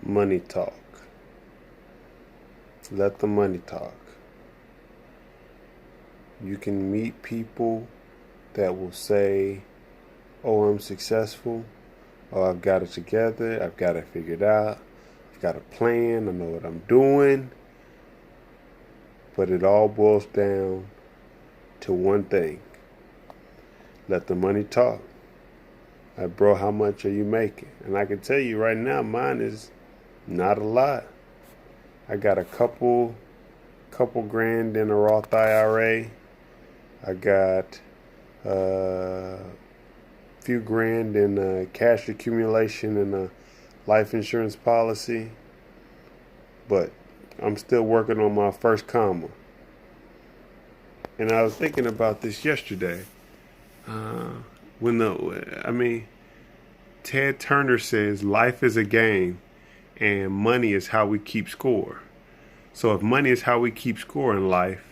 Money talk. Let the money talk. You can meet people that will say, oh, I'm successful. Oh, I've got it together. I've got it figured out. I've got a plan. I know what I'm doing. But it all boils down to one thing. Let the money talk. Like, bro, how much are you making? And I can tell you right now, mine is not a lot. I got a couple grand in a Roth IRA. I got a few grand in cash accumulation in a life insurance policy. But I'm still working on my first comma. And I was thinking about this yesterday. Ted Turner says life is a game and money is how we keep score. So if money is how we keep score in life,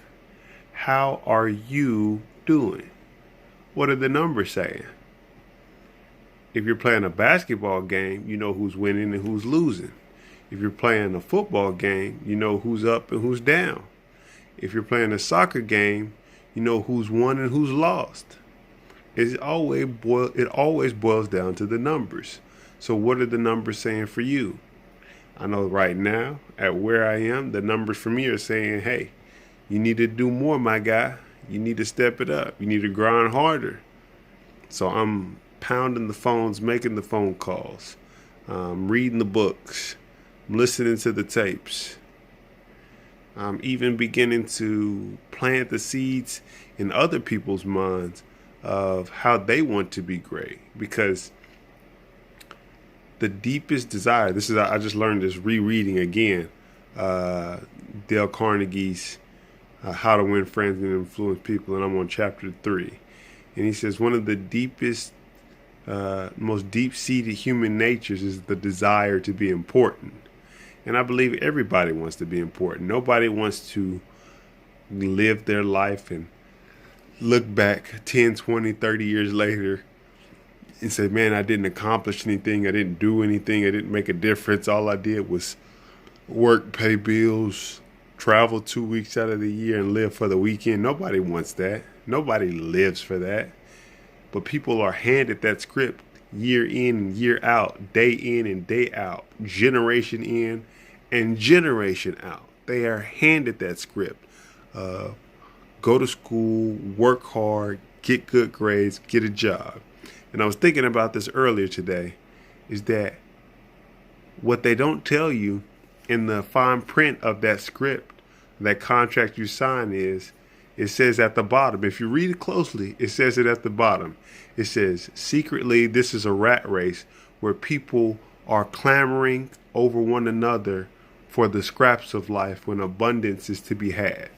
how are you doing? What are the numbers saying? If you're playing a basketball game, you know who's winning and who's losing. If you're playing a football game, you know who's up and who's down. If you're playing a soccer game, you know who's won and who's lost. It always boils down to the numbers. So what are the numbers saying for you? I know right now, at where I am, the numbers for me are saying, hey, you need to do more, my guy. You need to step it up. You need to grind harder. So I'm pounding the phones, making the phone calls, reading the books, listening to the tapes. I'm even beginning to plant the seeds in other people's minds of how they want to be great. Because the deepest desire, I just learned this rereading again, Dale Carnegie's How to Win Friends and Influence People, and I'm on chapter 3. And he says one of the deepest, most deep-seated human natures is the desire to be important. And I believe everybody wants to be important. Nobody wants to live their life and look back 10, 20, 30 years later and say, man, I didn't accomplish anything. I didn't do anything. I didn't make a difference. All I did was work, pay bills, travel 2 weeks out of the year and live for the weekend. Nobody wants that. Nobody lives for that. But people are handed that script year in and year out, day in and day out, generation in and generation out. They are handed that script. Go to school, work hard, get good grades, get a job. And I was thinking about this earlier today, is that what they don't tell you in the fine print of that script, that contract you sign it says at the bottom, if you read it closely, it says it at the bottom. It says, secretly, this is a rat race where people are clamoring over one another for the scraps of life when abundance is to be had.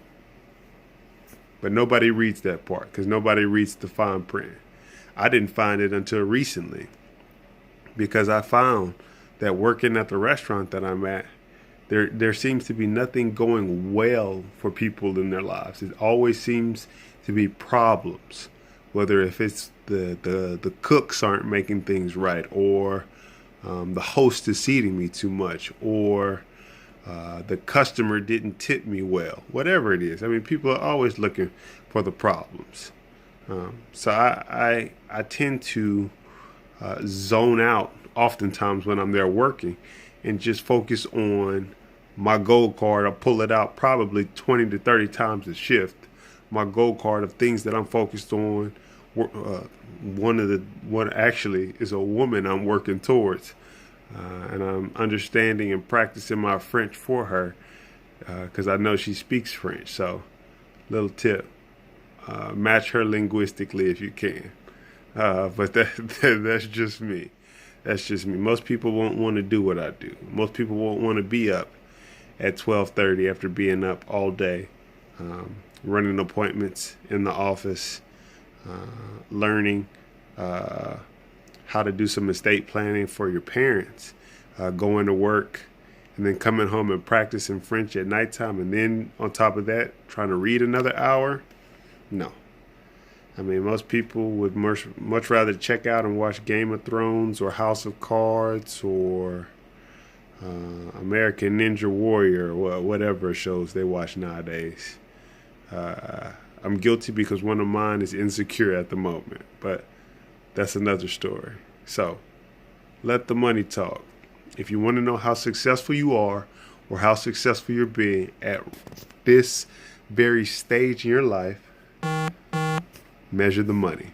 But nobody reads that part because nobody reads the fine print. I didn't find it until recently because I found that working at the restaurant that I'm at, there seems to be nothing going well for people in their lives. It always seems to be problems, whether if it's the cooks aren't making things right, or the host is seating me too much, or the customer didn't tip me well, whatever it is. I mean, people are always looking for the problems. So I tend to zone out oftentimes when I'm there working and just focus on my gold card. I'll pull it out probably 20 to 30 times a shift. My gold card of things that I'm focused on. One actually is a woman I'm working towards. And I'm understanding and practicing my French for her because I know she speaks French. So, little tip, match her linguistically if you can. But that's just me. That's just me. Most people won't want to do what I do. Most people won't want to be up at 12:30 after being up all day, running appointments in the office, learning how to do some estate planning for your parents, going to work, and then coming home and practicing French at nighttime, and then on top of that, trying to read another hour. No. I mean, most people would much rather check out and watch Game of Thrones or House of Cards or American Ninja Warrior, or whatever shows they watch nowadays. I'm guilty because one of mine is insecure at the moment, but that's another story. So let the money talk. If you want to know how successful you are or how successful you're being at this very stage in your life, measure the money.